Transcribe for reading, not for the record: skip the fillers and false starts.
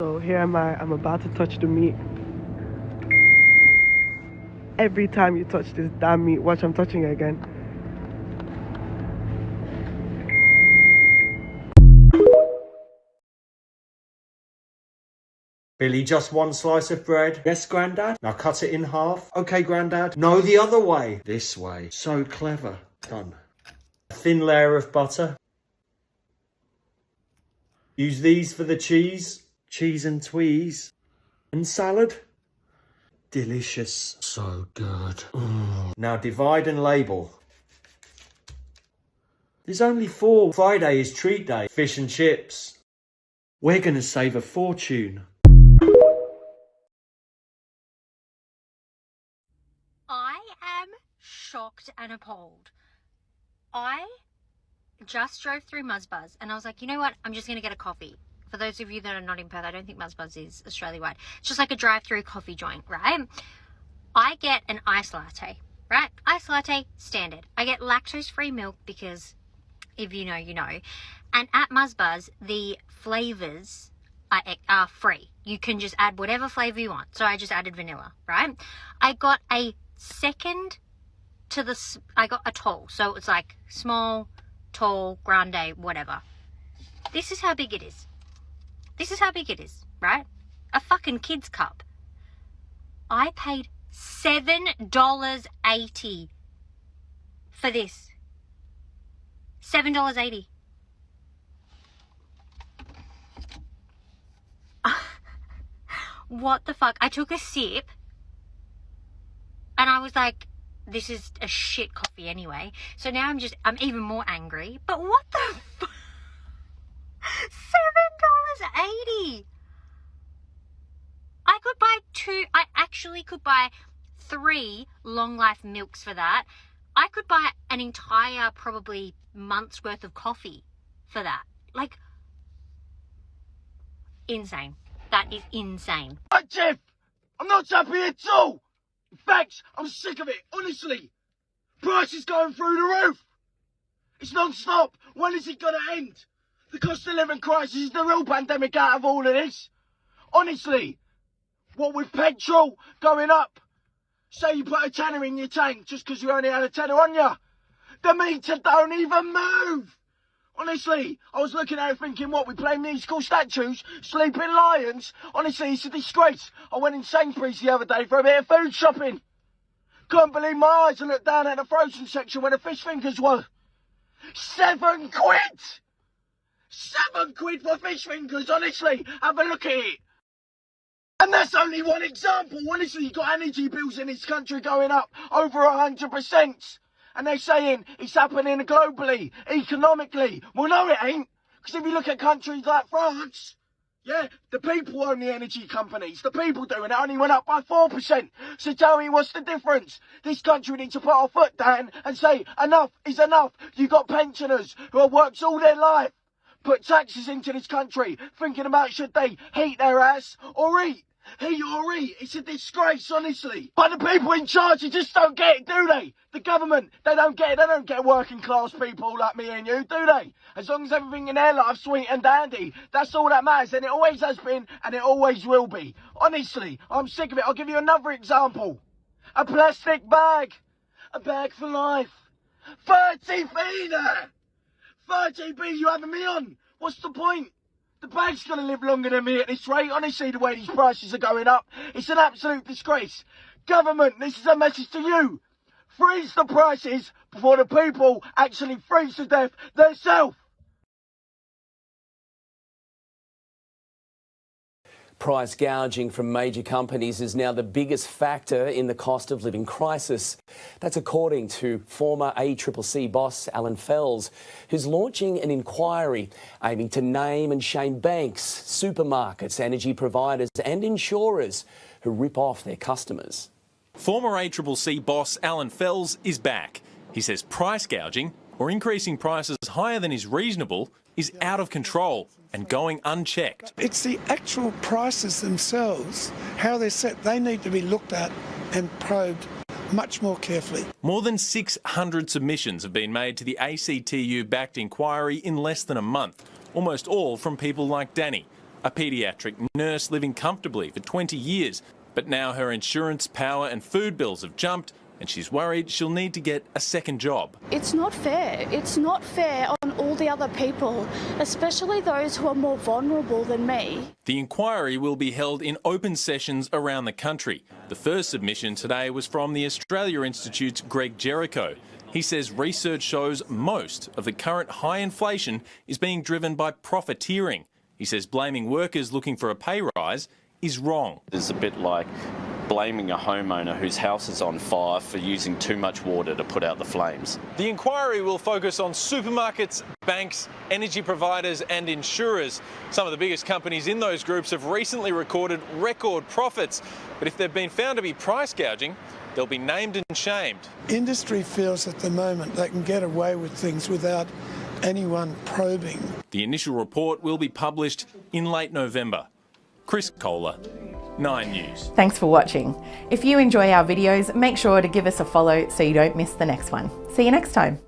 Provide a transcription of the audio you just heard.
So here am I, I'm about to touch the meat. Every time you touch this damn meat, watch, I'm touching it again. Billy, just one slice of bread? Yes, Grandad? Now cut it in half. Okay, Grandad. No, the other way. This way. So clever. Done. A thin layer of butter. Use these for the cheese. Cheese and tweeze. And salad. Delicious. So good. Now divide and label. There's only 4. Friday is treat day. Fish and chips. We're gonna save a fortune. I am shocked and appalled. I just drove through Muzbuzz and I was like, you know what? I'm just going to get a coffee. For those of you that are not in Perth, I don't think Muzbuzz is Australia-wide. It's just like a drive-through coffee joint, right? I get an iced latte, right? Iced latte, standard. I get lactose-free milk because if you know, you know. And at Muzbuzz, the flavours are free. You can just add whatever flavour you want. So I just added vanilla, right? I got a I got a tall. So it's like small, tall, grande, whatever. This is how big it is. This is how big it is, right? A fucking kid's cup. I paid $7.80 for this. $7.80. What the fuck? I took a sip and I was like, this is a shit coffee anyway. So now I'm even more angry. But what the fuck? $7.80. I actually could buy 3 long life milks for that. I could buy an entire probably month's worth of coffee for that. Like, insane. That is insane. Hi, Jeff. I'm not happy at all. In fact, I'm sick of it, honestly. Prices going through the roof. It's non-stop. When is it going to end? The cost of living crisis is the real pandemic out of all of this. Honestly, what with petrol going up, say you put a tenner in your tank just because you only had a tenner on you. The meter don't even move. Honestly, I was looking at it thinking, what, we play musical statues, sleeping lions? Honestly, it's a disgrace. I went in Sainsbury's the other day for a bit of food shopping. Couldn't believe my eyes and looked down at the frozen section where the fish fingers were. £7! £7 for fish fingers, honestly. Have a look at it. And that's only one example. Honestly, you've got energy bills in this country going up over 100%. And they're saying it's happening globally, economically. Well, no, it ain't. Because if you look at countries like France, yeah, the people own the energy companies. The people doing it only went up by 4%. So tell me, what's the difference? This country needs to put our foot down and say, enough is enough. You've got pensioners who have worked all their life, put taxes into this country, thinking about should they heat their ass or eat. Heat or eat. It's a disgrace, honestly. But the people in charge, they just don't get it, do they? The government, they don't get it. They don't get working class people like me and you, do they? As long as everything in their life's sweet and dandy, that's all that matters. And it always has been, and it always will be. Honestly, I'm sick of it. I'll give you another example. A plastic bag. A bag for life. 30p there. 30p you having me on. What's the point? The bag's going to live longer than me at this rate. Honestly, the way these prices are going up, it's an absolute disgrace. Government, this is a message to you. Freeze the prices before the people actually freeze to death themselves. Price gouging from major companies is now the biggest factor in the cost of living crisis. That's according to former ACCC boss Alan Fels, who's launching an inquiry aiming to name and shame banks, supermarkets, energy providers and insurers who rip off their customers. Former ACCC boss Alan Fels is back. He says price gouging, or increasing prices higher than is reasonable, is out of control and going unchecked. It's the actual prices themselves, how they're set, they need to be looked at and probed much more carefully. More than 600 submissions have been made to the ACTU-backed inquiry in less than a month, almost all from people like Danny, a paediatric nurse living comfortably for 20 years. But now her insurance, power and food bills have jumped and she's worried she'll need to get a second job. It's not fair. It's not fair on all the other people, especially those who are more vulnerable than me. The inquiry will be held in open sessions around the country. The first submission today was from the Australia Institute's Greg Jericho. He says research shows most of the current high inflation is being driven by profiteering. He says blaming workers looking for a pay rise is wrong. It's a bit like blaming a homeowner whose house is on fire for using too much water to put out the flames. The inquiry will focus on supermarkets, banks, energy providers and insurers. Some of the biggest companies in those groups have recently recorded record profits. But if they've been found to be price gouging, they'll be named and shamed. Industry feels at the moment they can get away with things without anyone probing. The initial report will be published in late November. Chris Kohler, 9 News. Thanks for watching. If you enjoy our videos, make sure to give us a follow so you don't miss the next one. See you next time.